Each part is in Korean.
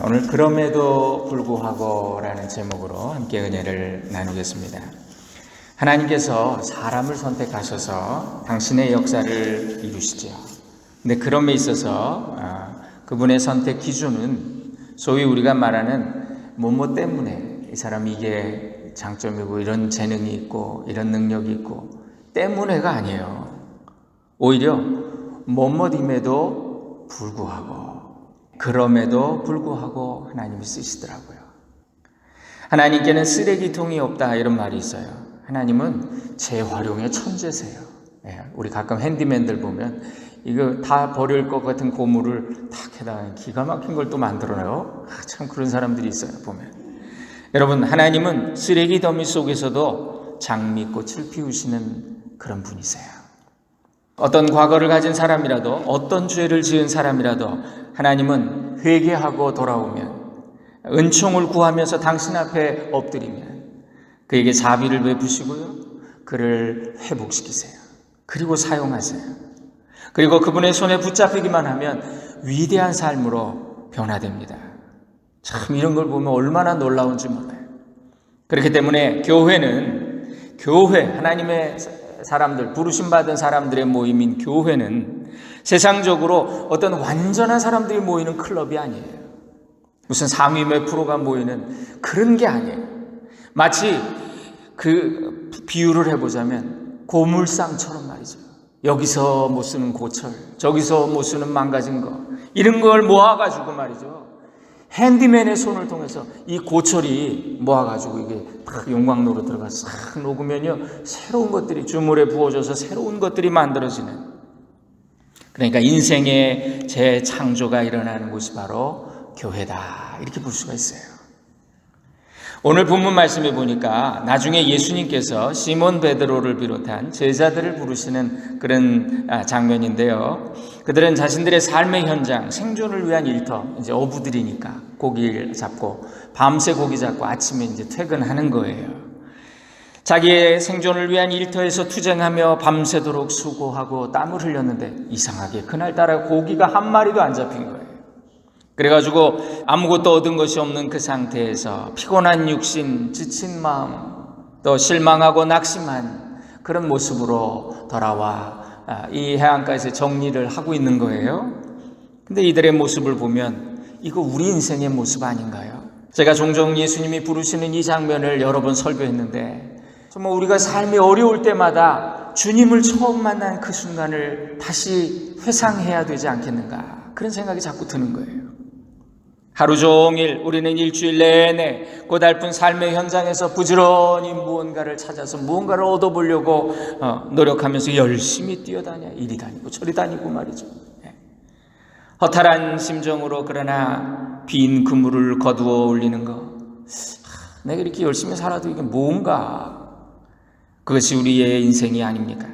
오늘 그럼에도 불구하고라는 제목으로 함께 은혜를 나누겠습니다. 하나님께서 사람을 선택하셔서 당신의 역사를 이루시죠. 근데 그럼에 있어서 그분의 선택 기준은 소위 우리가 말하는 뭐뭐 때문에 이 사람이 이게 장점이고 이런 재능이 있고 이런 능력이 있고 때문에가 아니에요. 오히려 뭐뭐임에도 불구하고 그럼에도 불구하고 하나님이 쓰시더라고요. 하나님께는 쓰레기통이 없다 이런 말이 있어요. 하나님은 재활용의 천재세요. 우리 가끔 핸디맨들 보면 이거 다 버릴 것 같은 고무를 탁 해다 기가 막힌 걸 또 만들어내요. 참 그런 사람들이 있어요 보면. 여러분, 하나님은 쓰레기 더미 속에서도 장미꽃을 피우시는 그런 분이세요. 어떤 과거를 가진 사람이라도 어떤 죄를 지은 사람이라도 하나님은 회개하고 돌아오면 은총을 구하면서 당신 앞에 엎드리면 그에게 자비를 베푸시고요, 그를 회복시키세요. 그리고 사용하세요. 그리고 그분의 손에 붙잡히기만 하면 위대한 삶으로 변화됩니다. 참 이런 걸 보면 얼마나 놀라운지 몰라요. 그렇기 때문에 교회는 하나님의 사람들, 부르심받은 사람들의 모임인 교회는 세상적으로 어떤 완전한 사람들이 모이는 클럽이 아니에요. 무슨 상위 몇 프로가 모이는 그런 게 아니에요. 마치 그 비유를 해보자면 고물상처럼 말이죠. 여기서 못 쓰는 고철, 저기서 못 쓰는 망가진 거, 이런 걸 모아가지고 말이죠. 핸디맨의 손을 통해서 이 고철이 모아가지고 이게 딱 용광로로 들어가서 싹 녹으면요, 새로운 것들이 주물에 부어져서 새로운 것들이 만들어지는, 그러니까 인생의 재창조가 일어나는 곳이 바로 교회다 이렇게 볼 수가 있어요. 오늘 본문 말씀에 보니까 나중에 예수님께서 시몬 베드로를 비롯한 제자들을 부르시는 그런 장면인데요. 그들은 자신들의 삶의 현장, 생존을 위한 일터, 이제 어부들이니까 고기를 잡고 밤새 고기 잡고 아침에 이제 퇴근하는 거예요. 자기의 생존을 위한 일터에서 투쟁하며 밤새도록 수고하고 땀을 흘렸는데 이상하게 그날따라 고기가 한 마리도 안 잡힌 거예요. 그래가지고 아무것도 얻은 것이 없는 그 상태에서 피곤한 육신, 지친 마음, 또 실망하고 낙심한 그런 모습으로 돌아와 이 해안가에서 정리를 하고 있는 거예요. 근데 이들의 모습을 보면 이거 우리 인생의 모습 아닌가요? 제가 종종 예수님이 부르시는 이 장면을 여러 번 설교했는데 정말 우리가 삶이 어려울 때마다 주님을 처음 만난 그 순간을 다시 회상해야 되지 않겠는가, 그런 생각이 자꾸 드는 거예요. 하루 종일 우리는 일주일 내내 고달픈 삶의 현장에서 부지런히 무언가를 찾아서 무언가를 얻어보려고 노력하면서 열심히 뛰어다녀 이리 다니고 저리 다니고 말이죠. 허탈한 심정으로 그러나 빈 그물을 거두어 올리는 거, 내가 이렇게 열심히 살아도 이게 뭔가, 그것이 우리의 인생이 아닙니까?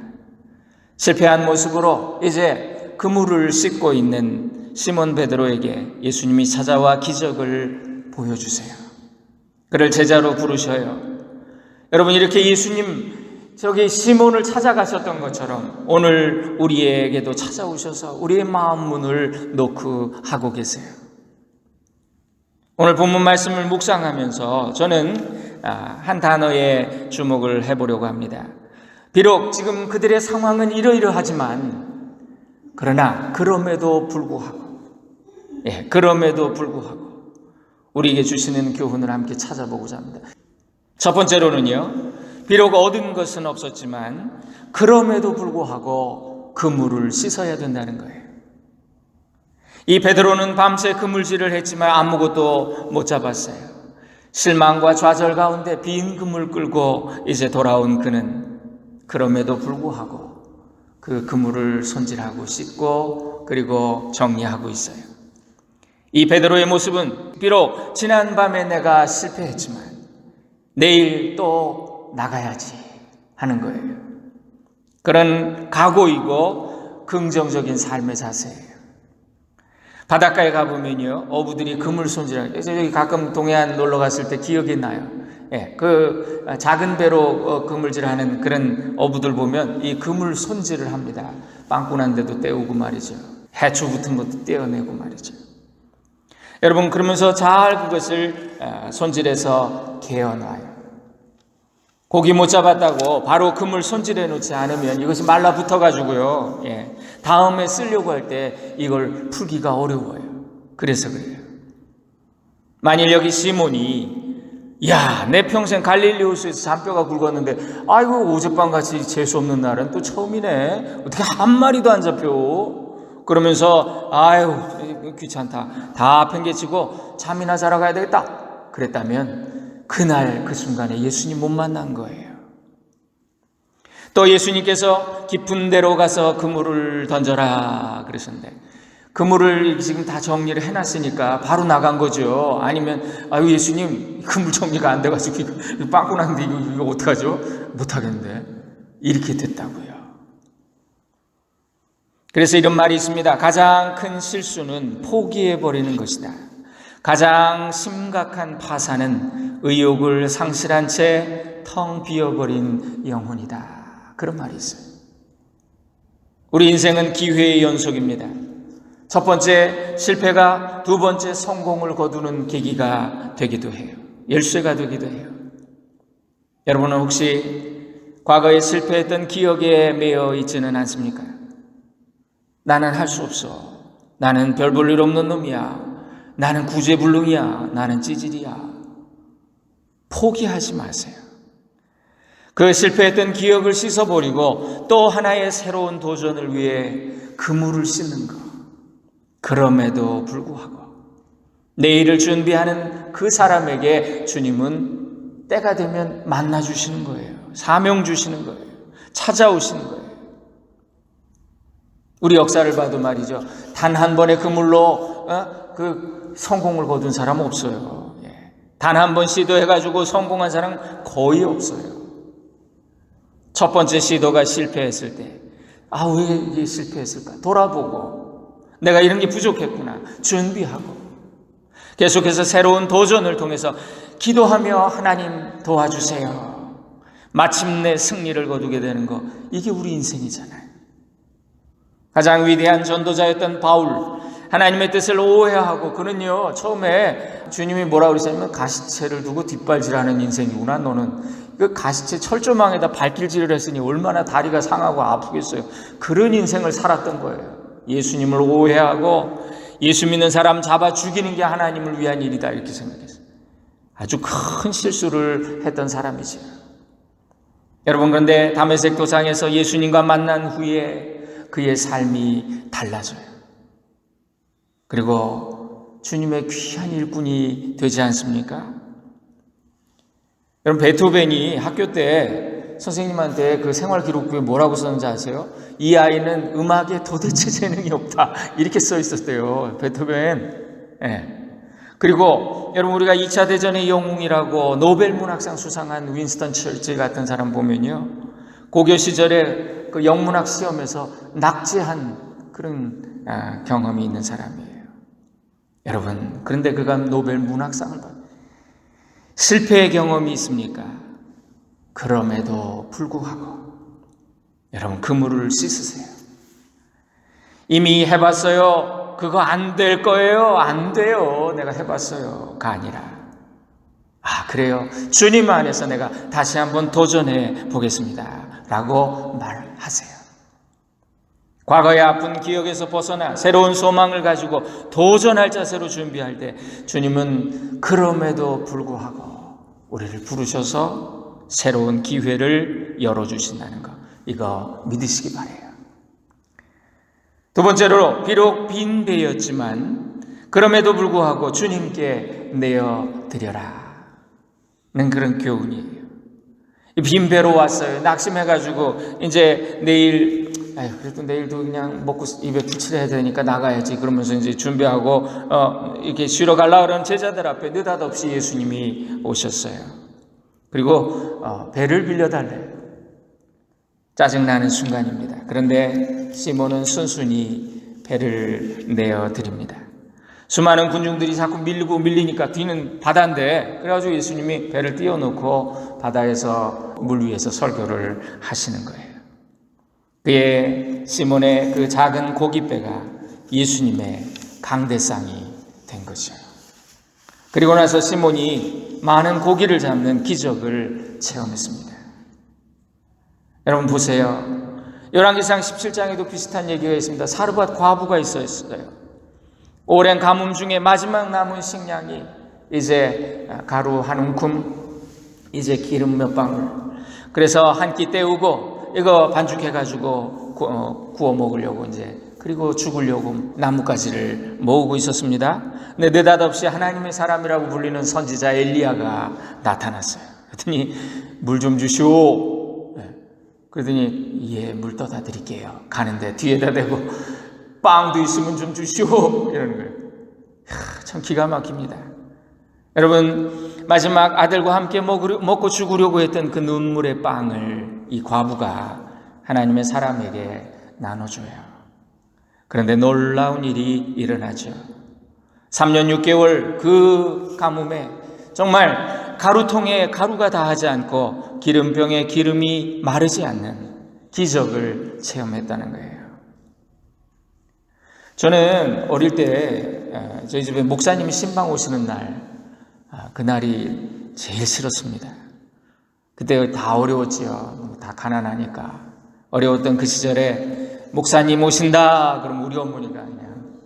실패한 모습으로 이제 그물을 씻고 있는 시몬 베드로에게 예수님이 찾아와 기적을 보여주세요. 그를 제자로 부르셔요. 여러분, 이렇게 예수님 저기 시몬을 찾아가셨던 것처럼 오늘 우리에게도 찾아오셔서 우리의 마음 문을 노크하고 계세요. 오늘 본문 말씀을 묵상하면서 저는 한 단어에 주목을 해보려고 합니다. 비록 지금 그들의 상황은 이러이러하지만 그러나 그럼에도 불구하고 우리에게 주시는 교훈을 함께 찾아보고자 합니다. 첫 번째로는요, 비록 얻은 것은 없었지만 그럼에도 불구하고 그물을 씻어야 된다는 거예요. 이 베드로는 밤새 그물질을 했지만 아무것도 못 잡았어요. 실망과 좌절 가운데 빈 그물 끌고 이제 돌아온 그는 그럼에도 불구하고 그 그물을 손질하고 씻고 그리고 정리하고 있어요. 이 베드로의 모습은 비록 지난밤에 내가 실패했지만 내일 또 나가야지 하는 거예요. 그런 각오이고 긍정적인 삶의 자세예요. 바닷가에 가보면요, 어부들이 그물 손질하고, 여기 가끔 동해안 놀러 갔을 때 기억이 나요. 그 작은 배로 그물질하는 그런 어부들 보면 이 그물 손질을 합니다. 빵꾸난 데도 떼우고 말이죠. 해초 붙은 것도 떼어내고 말이죠. 여러분, 그러면서 잘 그것을 손질해서 개어놔요. 고기 못 잡았다고 바로 그물 손질해 놓지 않으면 이것이 말라붙어 가지고요, 다음에 쓰려고 할 때 이걸 풀기가 어려워요. 그래서 그래요. 만일 여기 시몬이 내 평생 갈릴리 호수에서 잔뼈가 굵었는데 아이고 어젯밤같이 재수 없는 날은 또 처음이네, 어떻게 한 마리도 안 잡혀, 그러면서 아유 귀찮다 다 팽개치고 잠이나 자러 가야 되겠다 그랬다면 그날 그 순간에 예수님 못 만난 거예요. 또 예수님께서 깊은 데로 가서 그물을 던져라 그러셨는데 그물을 지금 다 정리를 해놨으니까 바로 나간 거죠. 아니면 아유 예수님 그물 정리가 안 돼가지고 이거 빵꾸 났는데 이거 어떡하죠? 못하겠는데. 이렇게 됐다고요. 그래서 이런 말이 있습니다. 가장 큰 실수는 포기해버리는 것이다. 가장 심각한 파산은 의욕을 상실한 채 텅 비어버린 영혼이다. 그런 말이 있어요. 우리 인생은 기회의 연속입니다. 첫 번째 실패가 두 번째 성공을 거두는 계기가 되기도 해요. 열쇠가 되기도 해요. 여러분은 혹시 과거에 실패했던 기억에 매여 있지는 않습니까? 나는 할 수 없어. 나는 별 볼 일 없는 놈이야. 나는 구제불능이야. 나는 찌질이야. 포기하지 마세요. 그 실패했던 기억을 씻어버리고 또 하나의 새로운 도전을 위해 그물을 씻는 것. 그럼에도 불구하고 내일을 준비하는 그 사람에게 주님은 때가 되면 만나주시는 거예요. 사명 주시는 거예요. 찾아오시는 거예요. 우리 역사를 봐도 말이죠. 단 한 번의 그물로 그 성공을 거둔 사람 없어요. 단 한 번 시도해가지고 성공한 사람 거의 없어요. 첫 번째 시도가 실패했을 때, 왜 이게 실패했을까? 돌아보고 내가 이런 게 부족했구나. 준비하고 계속해서 새로운 도전을 통해서 기도하며 하나님 도와주세요. 마침내 승리를 거두게 되는 거, 이게 우리 인생이잖아요. 가장 위대한 전도자였던 바울, 하나님의 뜻을 오해하고 그는요 처음에 주님이 뭐라고 그러셨냐면 가시체를 두고 뒷발질하는 인생이구나 너는. 그 가시체 철조망에다 발길질을 했으니 얼마나 다리가 상하고 아프겠어요. 그런 인생을 살았던 거예요. 예수님을 오해하고 예수 믿는 사람 잡아 죽이는 게 하나님을 위한 일이다 이렇게 생각했어요. 아주 큰 실수를 했던 사람이죠. 여러분, 그런데 다메섹 도상에서 예수님과 만난 후에 그의 삶이 달라져요. 그리고 주님의 귀한 일꾼이 되지 않습니까? 여러분, 베토벤이 학교 때 선생님한테 그 생활기록부에 뭐라고 썼는지 아세요? 이 아이는 음악에 도대체 재능이 없다 이렇게 써 있었대요. 베토벤. 그리고 여러분, 우리가 2차 대전의 영웅이라고 노벨 문학상 수상한 윈스턴 처칠 같은 사람 보면요, 고교 시절에 그 영문학 시험에서 낙제한 그런 경험이 있는 사람이에요. 여러분, 그런데 그가 노벨 문학상을 받아요. 실패의 경험이 있습니까? 그럼에도 불구하고 여러분, 그물을 씻으세요. 이미 해봤어요. 그거 안 될 거예요. 안 돼요. 내가 해봤어요가 아니라, 그래요. 주님 안에서 내가 다시 한번 도전해 보겠습니다 라고 말하세요. 과거의 아픈 기억에서 벗어나 새로운 소망을 가지고 도전할 자세로 준비할 때 주님은 그럼에도 불구하고 우리를 부르셔서 새로운 기회를 열어주신다는 거, 이거 믿으시기 바라요. 두 번째로, 비록 빈 배였지만 그럼에도 불구하고 주님께 내어드려라 는 그런 교훈이에요. 빈 배로 왔어요. 낙심해가지고 이제 내일 그래도 내일도 그냥 먹고 입에 붙이려 되니까 나가야지 그러면서 이제 준비하고 이렇게 쉬러 가려고 그러는 제자들 앞에 느닷없이 예수님이 오셨어요. 그리고 배를 빌려달래요. 짜증나는 순간입니다. 그런데 시몬은 순순히 배를 내어드립니다. 수많은 군중들이 자꾸 밀리니까 뒤는 바다인데, 그래가지고 예수님이 배를 띄워놓고 바다에서 물 위에서 설교를 하시는 거예요. 그의 시몬의 그 작은 고깃배가 예수님의 강대상이 된 거죠. 그리고 나서 시몬이 많은 고기를 잡는 기적을 체험했습니다. 여러분 보세요. 열왕기상 17장에도 비슷한 얘기가 있습니다. 사르밧 과부가 있었어요. 오랜 가뭄 중에 마지막 남은 식량이 이제 가루 한 움큼, 이제 기름 몇 방울. 그래서 한 끼 때우고 이거 반죽해가지고 구워 먹으려고 이제, 그리고 죽으려고 나뭇가지를 모으고 있었습니다. 근데 느닷없이 하나님의 사람이라고 불리는 선지자 엘리야가 나타났어요. 그랬더니 물 좀 주시오. 그러더니 예, 물 떠다 드릴게요. 가는데 뒤에다 대고 빵도 있으면 좀 주시오. 이러는 거예요. 참 기가 막힙니다. 여러분, 마지막 아들과 함께 먹고 죽으려고 했던 그 눈물의 빵을 이 과부가 하나님의 사람에게 나눠줘요. 그런데 놀라운 일이 일어나죠. 3년 6개월 그 가뭄에 정말 가루통에 가루가 닿지 않고 기름병에 기름이 마르지 않는 기적을 체험했다는 거예요. 저는 어릴 때 저희 집에 목사님이 신방 오시는 날, 그날이 제일 싫었습니다. 그때 다 어려웠지요. 다 가난하니까. 어려웠던 그 시절에 목사님 오신다 그럼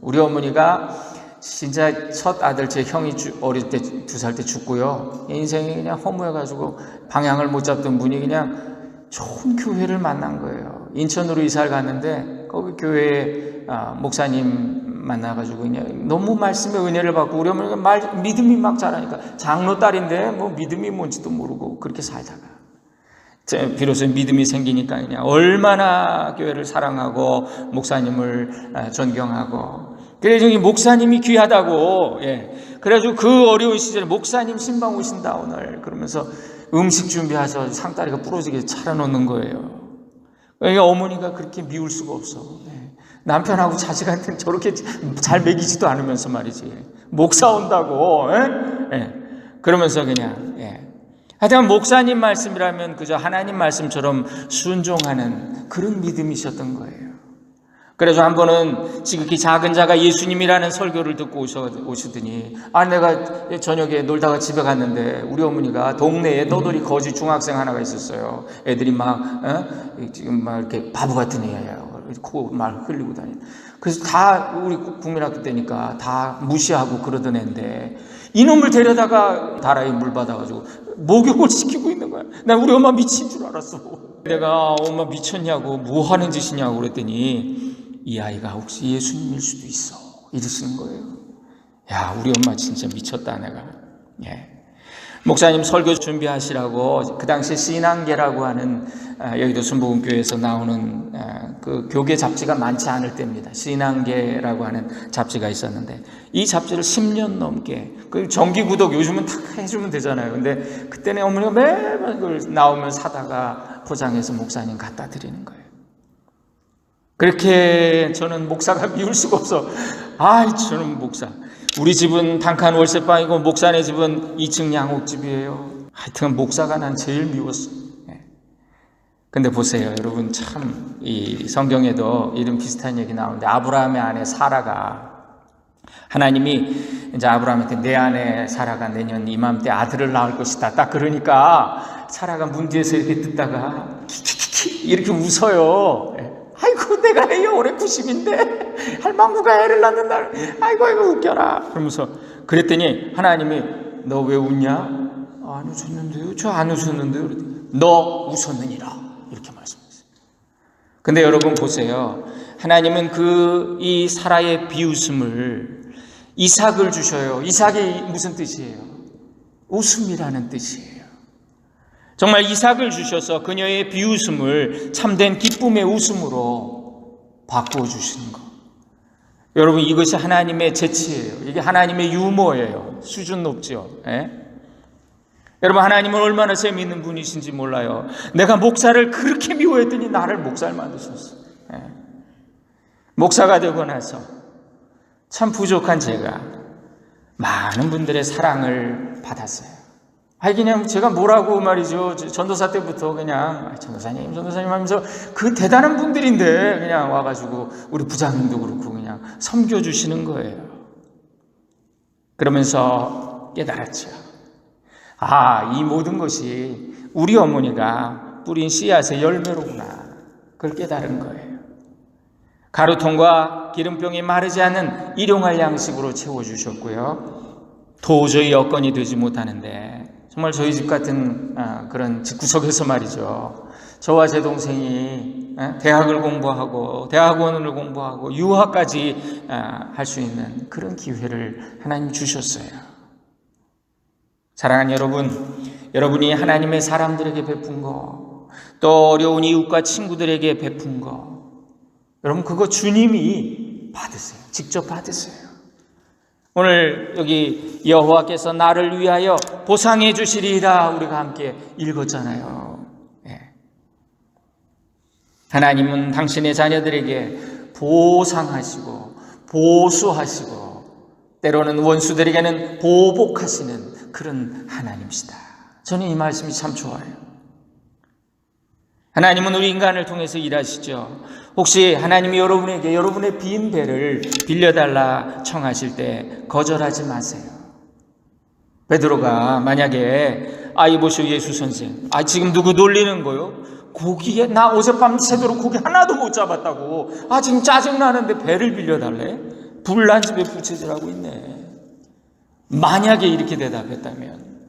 우리 어머니가 진짜 첫 아들 제 형이 어릴 때 2살 때 죽고요. 인생이 그냥 허무해가지고 방향을 못 잡던 분이 그냥 좋은 교회를 만난 거예요. 인천으로 이사를 갔는데 거기 교회에 목사님 만나가지고 그냥 너무 말씀의 은혜를 받고, 우리 어머니가 믿음이 막 자라니까 장로 딸인데 뭐 믿음이 뭔지도 모르고 그렇게 살다가 비로소 믿음이 생기니까 그냥 얼마나 교회를 사랑하고 목사님을 존경하고, 그래서 목사님이 귀하다고, 그래가지고 그 어려운 시절에 목사님 신방 오신다 오늘 그러면서 음식 준비해서 상다리가 부러지게 차려놓는 거예요. 그러니까 어머니가 그렇게 미울 수가 없어. 남편하고 자식한테는 저렇게 잘 먹이지도 않으면서 말이지, 목사 온다고, 그러면서 그냥, 하여튼 목사님 말씀이라면 그저 하나님 말씀처럼 순종하는 그런 믿음이셨던 거예요. 그래서 한 번은 지극히 작은 자가 예수님이라는 설교를 듣고 오시더니, 내가 저녁에 놀다가 집에 갔는데 우리 어머니가 동네에 떠돌이 거지 중학생 하나가 있었어요. 애들이 지금 이렇게 바보 같은 애예요. 코 말 흘리고 다니는. 그래서 다 우리 국민학교 때니까 다 무시하고 그러던 애인데 이놈을 데려다가 다라이 물 받아가지고 목욕을 시키고 있는 거야. 난 우리 엄마 미친 줄 알았어. 내가 엄마 미쳤냐고, 뭐 하는 짓이냐고 그랬더니 이 아이가 혹시 예수님일 수도 있어 이러시는 거예요. 야, 우리 엄마 진짜 미쳤다 내가. 목사님 설교 준비하시라고 그 당시에 신앙계라고 하는 여의도 순복음교회에서 나오는 그 교계 잡지가 많지 않을 때입니다. 신앙계라고 하는 잡지가 있었는데 이 잡지를 10년 넘게, 그 정기 구독 요즘은 다 해주면 되잖아요. 근데 그때는 어머니가 매번 그걸 나오면 사다가 포장해서 목사님 갖다 드리는 거예요. 그렇게 저는 목사가 미울 수가 없어. 저는 목사. 우리 집은 단칸 월세방이고 목사네 집은 2층 양옥집이에요. 하여튼 목사가 난 제일 미웠어. 근데 보세요, 여러분, 참 이 성경에도 이런 비슷한 얘기 나오는데, 아브라함의 아내 사라가, 하나님이 이제 아브라함한테 내 아내 사라가 내년 이맘때 아들을 낳을 것이다 딱 그러니까 사라가 문 뒤에서 이렇게 듣다가 키키키키 이렇게 웃어요. 아이고 내가 애 올해 90인데 할망구가 애를 낳는다. 아이고 웃겨라. 그러면서 그랬더니 하나님이 너 왜 웃냐? 안 웃었는데요. 저 안 웃었는데요. 그랬더니 너 웃었느니라 이렇게 말씀하셨어요. 근데 여러분 보세요. 하나님은 이 사라의 비웃음을 이삭을 주셔요. 이삭이 무슨 뜻이에요? 웃음이라는 뜻이에요. 정말 이삭을 주셔서 그녀의 비웃음을 참된 기쁨의 웃음으로 바꾸어 주시는 것. 여러분, 이것이 하나님의 재치예요. 이게 하나님의 유머예요. 수준 높죠. 여러분, 하나님은 얼마나 재미있는 분이신지 몰라요. 내가 목사를 그렇게 미워했더니 나를 목사를 만드셨어. 목사가 되고 나서 참 부족한 제가 많은 분들의 사랑을 받았어요. 그냥 제가 뭐라고 말이죠. 전도사 때부터 그냥 전도사님 하면서 그 대단한 분들인데 그냥 와가지고 우리 부장님도 그렇고 그냥 섬겨주시는 거예요. 그러면서 깨달았죠. 이 모든 것이 우리 어머니가 뿌린 씨앗의 열매로구나. 그걸 깨달은 거예요. 가루통과 기름병이 마르지 않는 일용할 양식으로 채워주셨고요. 도저히 여건이 되지 못하는데 정말 저희 집 같은 그런 집구석에서 말이죠. 저와 제 동생이 대학을 공부하고 대학원을 공부하고 유학까지 할 수 있는 그런 기회를 하나님 주셨어요. 사랑하는 여러분, 여러분이 하나님의 사람들에게 베푼 거, 또 어려운 이웃과 친구들에게 베푼 거, 여러분 그거 주님이 받으세요. 직접 받으세요. 오늘 여기 여호와께서 나를 위하여 보상해 주시리라 우리가 함께 읽었잖아요. 하나님은 당신의 자녀들에게 보상하시고 보수하시고 때로는 원수들에게는 보복하시는 그런 하나님이시다. 저는 이 말씀이 참 좋아요. 하나님은 우리 인간을 통해서 일하시죠. 혹시 하나님이 여러분에게 여러분의 빈 배를 빌려달라 청하실 때 거절하지 마세요. 베드로가 만약에 이보시오 예수 선생, 지금 누구 놀리는 거요? 고기에 나 어젯밤 새도록 고기 하나도 못 잡았다고. 지금 짜증나는데 배를 빌려달래? 불난 집에 부채질하고 있네. 만약에 이렇게 대답했다면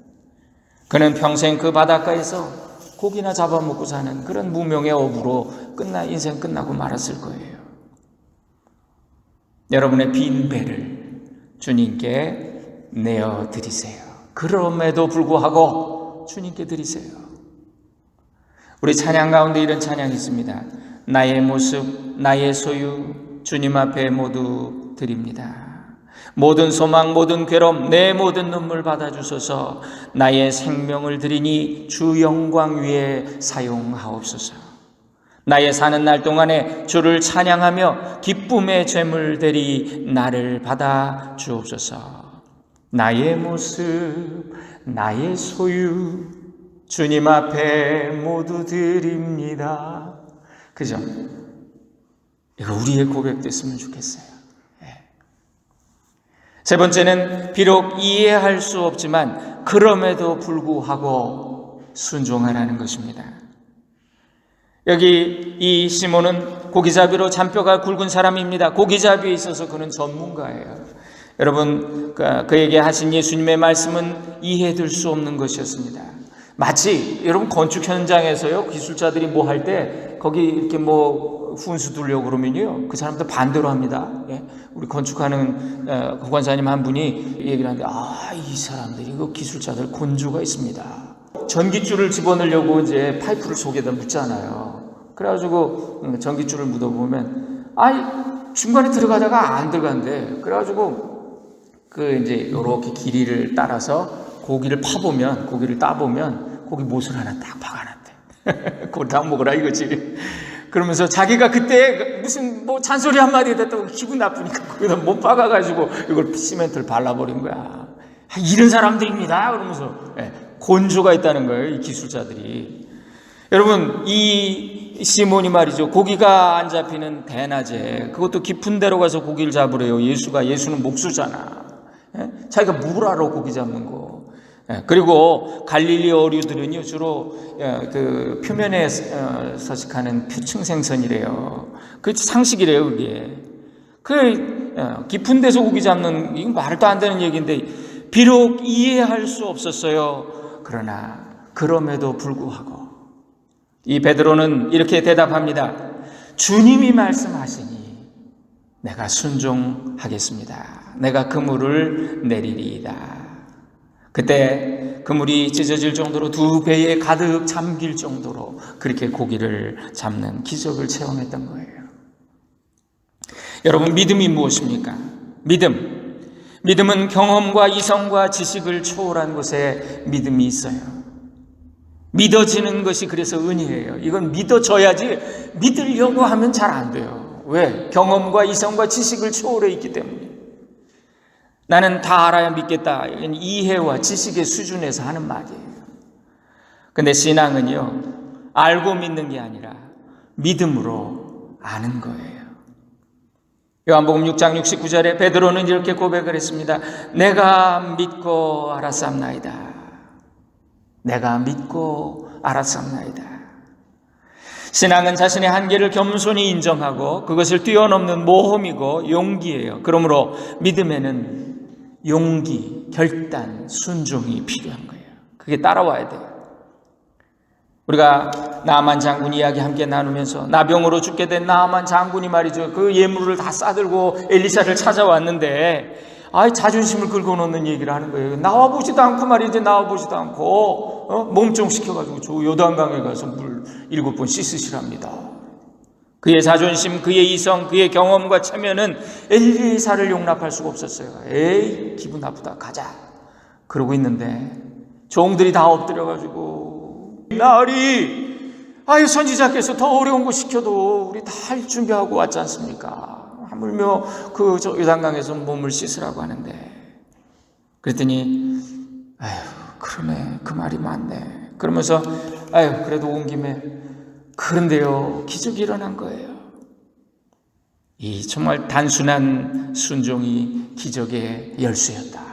그는 평생 그 바닷가에서 고기나 잡아먹고 사는 그런 무명의 어부로 인생 끝나고 말았을 거예요. 여러분의 빈 배를 주님께 내어드리세요. 그럼에도 불구하고 주님께 드리세요. 우리 찬양 가운데 이런 찬양이 있습니다. 나의 모습, 나의 소유, 주님 앞에 모두 드립니다. 모든 소망, 모든 괴로움, 내 모든 눈물 받아주소서. 나의 생명을 드리니 주 영광 위에 사용하옵소서. 나의 사는 날 동안에 주를 찬양하며 기쁨의 죄물 대리 나를 받아 주옵소서. 나의 모습, 나의 소유, 주님 앞에 모두 드립니다. 그죠? 이거 우리의 고백 됐으면 좋겠어요. 세 번째는 비록 이해할 수 없지만 그럼에도 불구하고 순종하라는 것입니다. 여기 이 시몬은 고기잡이로 잔뼈가 굵은 사람입니다. 고기잡이에 있어서 그는 전문가예요. 여러분, 그에게 하신 예수님의 말씀은 이해될 수 없는 것이었습니다. 마치 여러분 건축 현장에서요, 기술자들이 뭐 할 때 거기 이렇게 훈수 두려고 그러면요, 그 사람들 반대로 합니다. 우리 건축하는 권사님 한 분이 얘기를 하는데, 이 사람들이 그 기술자들 곤주가 있습니다. 전깃줄을 집어넣으려고 이제 파이프를 속에다 묻잖아요. 그래가지고 전깃줄을 묻어보면 중간에 들어가다가 안 들어간대. 그래가지고 이제 이렇게 길이를 따라서 고기를 따보면 고기 못을 하나 딱 박아놨대. 그걸 다 먹으라 이거지. 그러면서 자기가 그때 무슨 잔소리 한마디 했다고 기분 나쁘니까 거기다 못 박아가지고 이걸 시멘트를 발라버린 거야. 이런 사람들입니다. 그러면서 곤조가 있다는 거예요, 이 기술자들이. 여러분, 이 시몬이 말이죠, 고기가 안 잡히는 대낮에 그것도 깊은 데로 가서 고기를 잡으래요. 예수는 목수잖아. 자기가 뭘 알아, 고기 잡는 거. 그리고 갈릴리 어류들은요, 주로 그 표면에 서식하는 표층 생선이래요. 그 상식이래요, 그게. 깊은 데서 고기 잡는, 이건 말도 안 되는 얘기인데, 비록 이해할 수 없었어요. 그러나, 그럼에도 불구하고, 이 베드로는 이렇게 대답합니다. 주님이 말씀하시니, 내가 순종하겠습니다. 내가 그물을 내리리이다. 그때 그물이 찢어질 정도로 2배에 가득 잠길 정도로 그렇게 고기를 잡는 기적을 체험했던 거예요. 여러분, 믿음이 무엇입니까? 믿음은 경험과 이성과 지식을 초월한 곳에 믿음이 있어요. 믿어지는 것이 그래서 은혜예요. 이건 믿어져야지, 믿으려고 하면 잘 안 돼요. 왜? 경험과 이성과 지식을 초월해 있기 때문에. 나는 다 알아야 믿겠다. 이건 이해와 지식의 수준에서 하는 말이에요. 근데 신앙은요, 알고 믿는 게 아니라 믿음으로 아는 거예요. 요한복음 6장 69절에 베드로는 이렇게 고백을 했습니다. 내가 믿고 알았사옵나이다. 내가 믿고 알았사옵나이다. 신앙은 자신의 한계를 겸손히 인정하고 그것을 뛰어넘는 모험이고 용기예요. 그러므로 믿음에는 용기, 결단, 순종이 필요한 거예요. 그게 따라와야 돼요. 우리가 나아만 장군 이야기 함께 나누면서 나병으로 죽게 된 나아만 장군이 말이죠. 그 예물을 다 싸들고 엘리사를 찾아왔는데 자존심을 긁어놓는 얘기를 하는 거예요. 나와보지도 않고 말이지, 나와보지도 않고 몸종시켜가지고 저 요단강에 가서 물 7번 씻으시랍니다. 그의 자존심, 그의 이성, 그의 경험과 체면은 엘리사를 용납할 수가 없었어요. 에이, 기분 나쁘다, 가자. 그러고 있는데 종들이 다 엎드려가지고 나으리, 선지자께서 더 어려운 거 시켜도 우리 다 할 준비하고 왔지 않습니까? 하물며 그 요단강에서 몸을 씻으라고 하는데, 그랬더니 그러네, 그 말이 맞네. 그러면서 그래도 온 김에, 그런데요, 기적이 일어난 거예요. 이 정말 단순한 순종이 기적의 열쇠였다.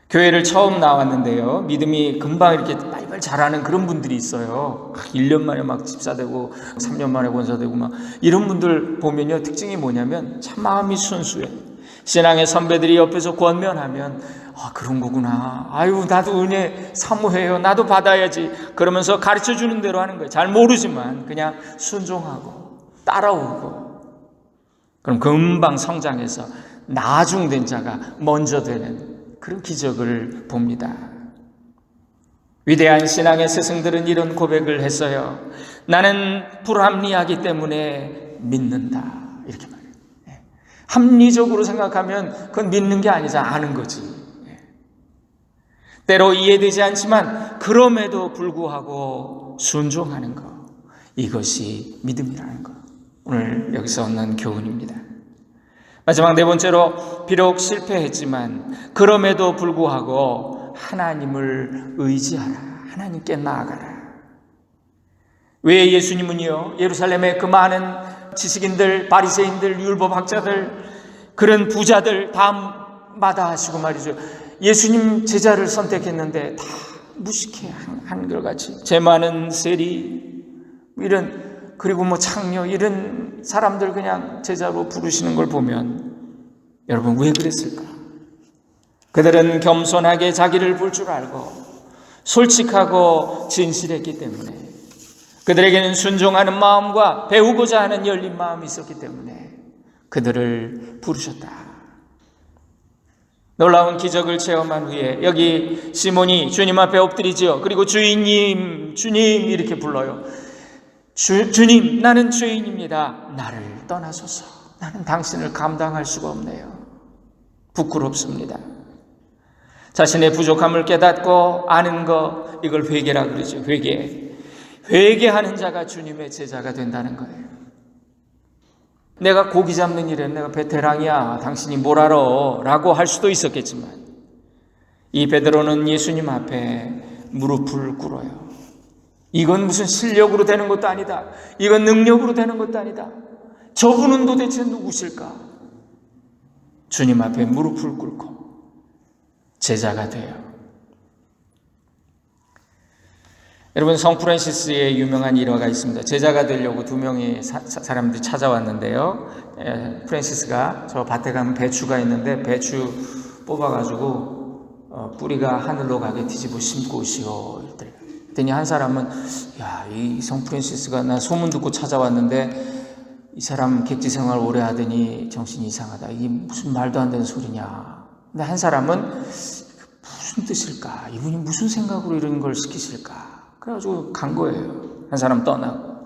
교회를 처음 나왔는데요, 믿음이 금방 이렇게 빨리빨리 자라는 그런 분들이 있어요. 1년 만에 막 집사되고 3년 만에 권사되고 막 이런 분들 보면요, 특징이 뭐냐면 참 마음이 순수해. 신앙의 선배들이 옆에서 권면하면 그런 거구나, 나도 은혜 사모해요, 나도 받아야지, 그러면서 가르쳐 주는 대로 하는 거예요. 잘 모르지만 그냥 순종하고 따라오고, 그럼 금방 성장해서 나중된 자가 먼저 되는 그런 기적을 봅니다. 위대한 신앙의 스승들은 이런 고백을 했어요. 나는 불합리하기 때문에 믿는다, 이렇게 말해요. 합리적으로 생각하면 그건 믿는 게 아니지, 아는 거지. 때로 이해되지 않지만 그럼에도 불구하고 순종하는 것, 이것이 믿음이라는 것, 오늘 여기서 얻는 교훈입니다. 마지막 네 번째로, 비록 실패했지만 그럼에도 불구하고 하나님을 의지하라, 하나님께 나아가라. 왜 예수님은요, 예루살렘의 그 많은 지식인들, 바리새인들, 율법학자들, 그런 부자들 다 마다하시고 말이죠, 예수님 제자를 선택했는데 다 무식해, 한결같이. 제 많은 세리, 이런, 그리고 창녀, 이런 사람들 그냥 제자로 부르시는 걸 보면, 여러분 왜 그랬을까? 그들은 겸손하게 자기를 볼 줄 알고 솔직하고 진실했기 때문에, 그들에게는 순종하는 마음과 배우고자 하는 열린 마음이 있었기 때문에 그들을 부르셨다. 놀라운 기적을 체험한 후에 여기 시몬이 주님 앞에 엎드리지요. 그리고 주님 이렇게 불러요. 주님, 나는 죄인입니다. 나를 떠나소서. 나는 당신을 감당할 수가 없네요. 부끄럽습니다. 자신의 부족함을 깨닫고 아는 것, 이걸 회개라 그러죠. 회개하는 자가 주님의 제자가 된다는 거예요. 내가 고기 잡는 일에 내가 베테랑이야, 당신이 뭘 알아? 라고 할 수도 있었겠지만, 이 베드로는 예수님 앞에 무릎을 꿇어요. 이건 무슨 실력으로 되는 것도 아니다. 이건 능력으로 되는 것도 아니다. 저분은 도대체 누구실까? 주님 앞에 무릎을 꿇고 제자가 돼요. 여러분, 성 프란시스의 유명한 일화가 있습니다. 제자가 되려고 2명의 사람들이 찾아왔는데요. 프란시스가 저 밭에 가면 배추가 있는데 배추 뽑아가지고 뿌리가 하늘로 가게 뒤집어 심고 오시오, 이랬더니, 그랬더니 한 사람은, 이 성 프란시스가 나 소문 듣고 찾아왔는데 이 사람 객지 생활 오래 하더니 정신이 이상하다, 이게 무슨 말도 안 되는 소리냐. 근데 한 사람은 무슨 뜻일까, 이분이 무슨 생각으로 이런 걸 시키실까, 그래가지고 간 거예요. 한 사람 떠나고.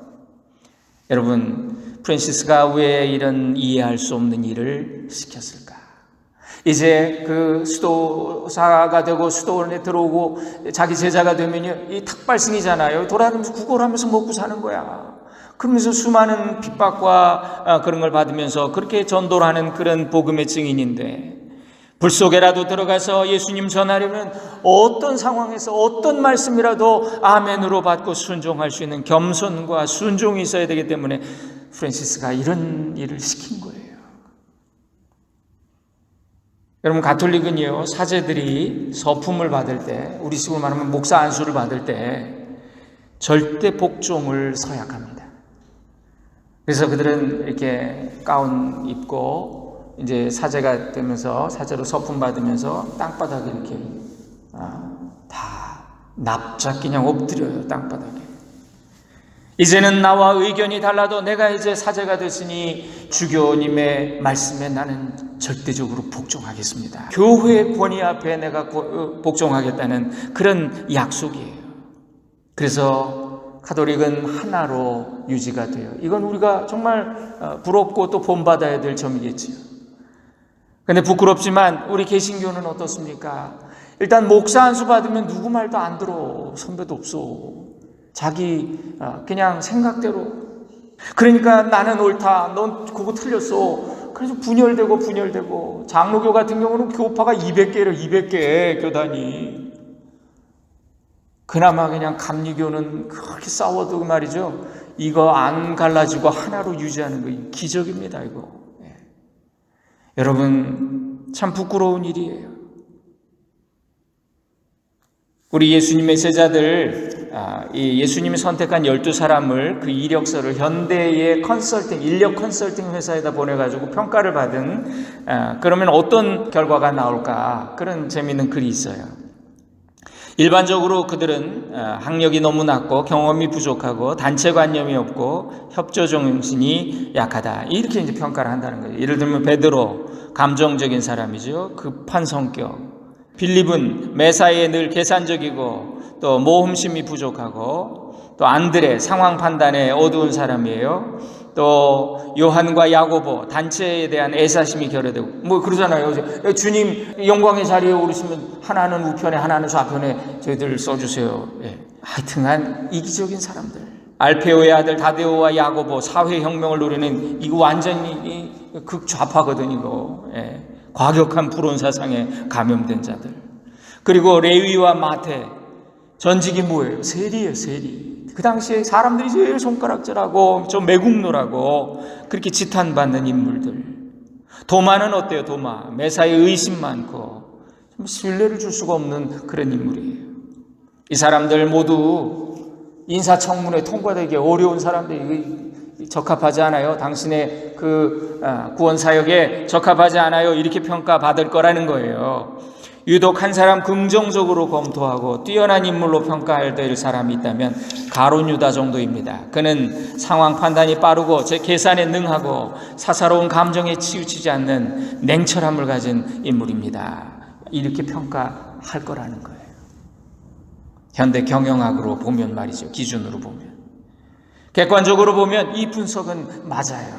여러분, 프란시스가 왜 이런 이해할 수 없는 일을 시켰을까? 이제 그 수도사가 되고 수도원에 들어오고 자기 제자가 되면요, 이 탁발승이잖아요. 돌아다니면서 구걸하면서 먹고 사는 거야. 그러면서 수많은 핍박과 그런 걸 받으면서 그렇게 전도를 하는 그런 복음의 증인인데, 불 속에라도 들어가서 예수님 전하려면 어떤 상황에서 어떤 말씀이라도 아멘으로 받고 순종할 수 있는 겸손과 순종이 있어야 되기 때문에 프란시스가 이런 일을 시킨 거예요. 여러분, 가톨릭은요, 사제들이 서품을 받을 때, 우리식으로 말하면 목사 안수를 받을 때 절대 복종을 서약합니다. 그래서 그들은 이렇게 가운 입고 이제 사제가 되면서 사제로 서품 받으면서 땅바닥에 이렇게 다 납작 그냥 엎드려요. 땅바닥에. 이제는 나와 의견이 달라도 내가 이제 사제가 됐으니 주교님의 말씀에 나는 절대적으로 복종하겠습니다. 교회 권위 앞에 내가 복종하겠다는 그런 약속이에요. 그래서 가톨릭은 하나로 유지가 돼요. 이건 우리가 정말 부럽고 또 본받아야 될 점이겠지요. 근데 부끄럽지만 우리 개신교는 어떻습니까? 일단 목사 안수 받으면 누구 말도 안 들어. 선배도 없어. 자기 그냥 생각대로. 그러니까 나는 옳다, 넌 그거 틀렸어. 그래서 분열되고 장로교 같은 경우는 교파가 200개래요. 200개 교단이. 그나마 그냥 감리교는 그렇게 싸워도 말이죠, 이거 안 갈라지고 하나로 유지하는 거 기적입니다. 이거. 여러분, 참 부끄러운 일이에요. 우리 예수님의 제자들, 예수님이 선택한 12사람을 그 이력서를 현대의 인력 컨설팅 회사에다 보내가지고 평가를 받은, 그러면 어떤 결과가 나올까? 그런 재미있는 글이 있어요. 일반적으로 그들은 학력이 너무 낮고 경험이 부족하고 단체관념이 없고 협조정신이 약하다. 이렇게 이제 평가를 한다는 거예요. 예를 들면 베드로, 감정적인 사람이죠. 급한 성격. 빌립은 매사에 늘 계산적이고 또 모험심이 부족하고, 또 안드레 상황 판단에 어두운 사람이에요. 또 요한과 야고보 단체에 대한 애사심이 결여되고 뭐 그러잖아요. 주님 영광의 자리에 오르시면 하나는 우편에 하나는 좌편에 저희들 써주세요. 하여튼간 이기적인 사람들. 알페오의 아들 다데오와 야고보 사회혁명을 노리는 이거 완전히 극좌파거든 이거. 과격한 불온 사상에 감염된 자들. 그리고 레위와 마태, 전직이 뭐예요? 세리예요, 세리. 그 당시에 사람들이 제일 손가락질하고 좀 매국노라고 그렇게 지탄받는 인물들. 도마는 어때요? 도마. 매사에 의심 많고 신뢰를 줄 수가 없는 그런 인물이에요. 이 사람들 모두 인사청문회 통과되기 어려운 사람들이 적합하지 않아요. 당신의 그 구원 사역에 적합하지 않아요. 이렇게 평가받을 거라는 거예요. 유독 한 사람 긍정적으로 검토하고 뛰어난 인물로 평가할 될 사람이 있다면 가룟 유다 정도입니다. 그는 상황 판단이 빠르고 제 계산에 능하고 사사로운 감정에 치우치지 않는 냉철함을 가진 인물입니다. 이렇게 평가할 거라는 거예요. 현대 경영학으로 보면 말이죠. 기준으로 보면. 객관적으로 보면 이 분석은 맞아요.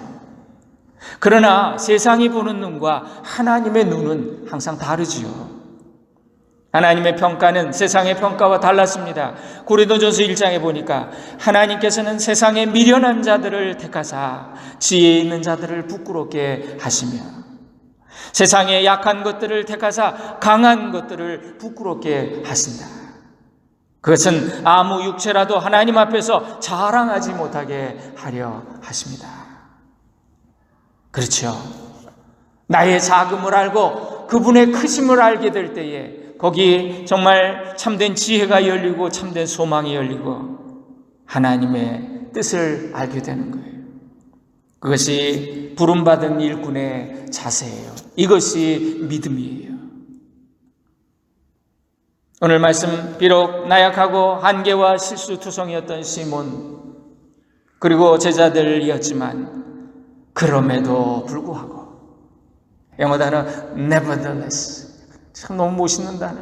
그러나 세상이 보는 눈과 하나님의 눈은 항상 다르지요. 하나님의 평가는 세상의 평가와 달랐습니다. 고린도전서 1장에 보니까 하나님께서는 세상에 미련한 자들을 택하사 지혜 있는 자들을 부끄럽게 하시며 세상에 약한 것들을 택하사 강한 것들을 부끄럽게 하신다. 그것은 아무 육체라도 하나님 앞에서 자랑하지 못하게 하려 하십니다. 그렇죠. 나의 작음을 알고 그분의 크심을 알게 될 때에 거기 정말 참된 지혜가 열리고 참된 소망이 열리고 하나님의 뜻을 알게 되는 거예요. 그것이 부름받은 일꾼의 자세예요. 이것이 믿음이에요. 오늘 말씀, 비록 나약하고 한계와 실수투성이었던 시몬 그리고 제자들이었지만 그럼에도 불구하고, 영어 단어 nevertheless, 참 너무 멋있는 단어.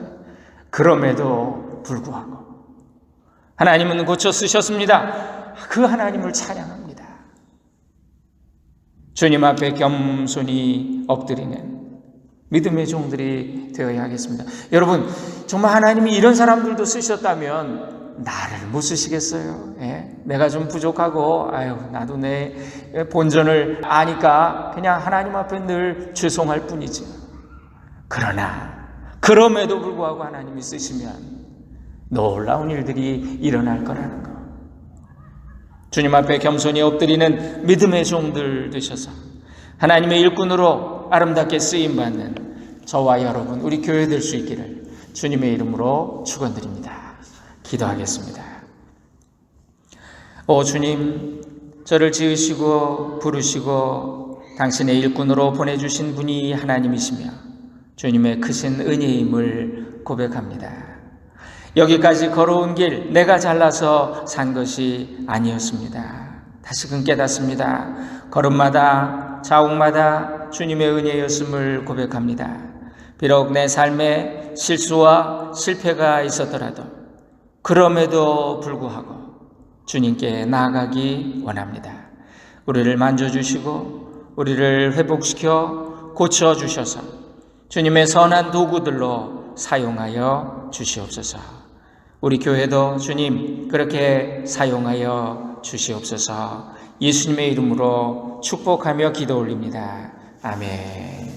그럼에도 불구하고 하나님은 고쳐 쓰셨습니다. 그 하나님을 찬양합니다. 주님 앞에 겸손히 엎드리는 믿음의 종들이 되어야 하겠습니다. 여러분, 정말 하나님이 이런 사람들도 쓰셨다면 나를 못 쓰시겠어요? 내가 좀 부족하고 나도 내 본전을 아니까 그냥 하나님 앞에 늘 죄송할 뿐이죠. 그러나 그럼에도 불구하고 하나님이 쓰시면 놀라운 일들이 일어날 거라는 거. 주님 앞에 겸손히 엎드리는 믿음의 종들 되셔서 하나님의 일꾼으로 아름답게 쓰임받는 저와 여러분, 우리 교회 될 수 있기를 주님의 이름으로 축원드립니다. 기도하겠습니다. 오 주님, 저를 지으시고 부르시고 당신의 일꾼으로 보내주신 분이 하나님이시며 주님의 크신 은혜임을 고백합니다. 여기까지 걸어온 길 내가 잘나서 산 것이 아니었습니다. 다시금 깨닫습니다. 걸음마다 자옥마다 주님의 은혜였음을 고백합니다. 비록 내 삶에 실수와 실패가 있었더라도 그럼에도 불구하고 주님께 나아가기 원합니다. 우리를 만져주시고 우리를 회복시켜 고쳐주셔서 주님의 선한 도구들로 사용하여 주시옵소서. 우리 교회도 주님 그렇게 사용하여 주시옵소서. 예수님의 이름으로 축복하며 기도 올립니다. 아멘.